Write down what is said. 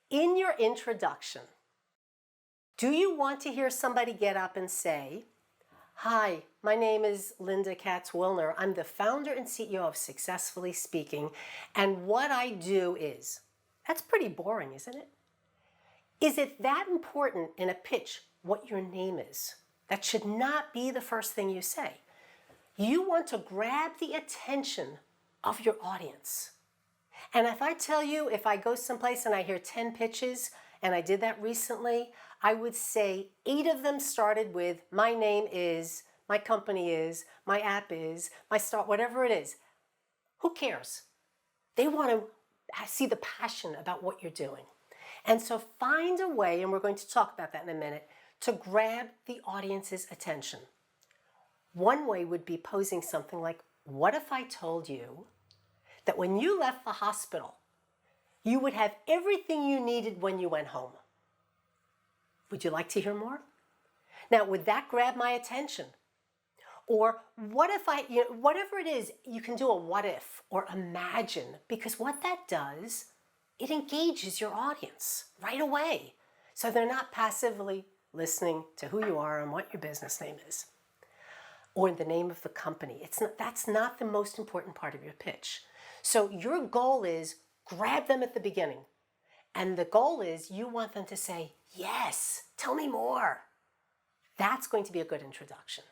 In your introduction, do you want to hear somebody get up and say, "Hi, my name is Lynda Katz Wilner. I'm the founder and CEO of Successfully Speaking, and what I do is..." That's pretty boring, isn't it? Is it that important in a pitch what your name is? That should not be the first thing you say. You want to grab the attention of your audience. And if I tell you, if I go someplace and I hear 10 pitches, and I did that recently, I would say 8 of them started with, "My name is, my company is, my app is, my start," whatever it is. Who cares? They want to see the passion about what you're doing. And so find a way, and we're going to talk about that in a minute, to grab the audience's attention. One way would be posing something like, "What if I told you that when you left the hospital, you would have everything you needed when you went home?" Would you like to hear more? Now, would that grab my attention? Or what if whatever it is, you can do a what if or imagine, because what that does, it engages your audience right away. So they're not passively listening to who you are and what your business name is or the name of the company. That's not the most important part of your pitch. So your goal is grab them at the beginning. And the goal is you want them to say, "Yes, tell me more." That's going to be a good introduction.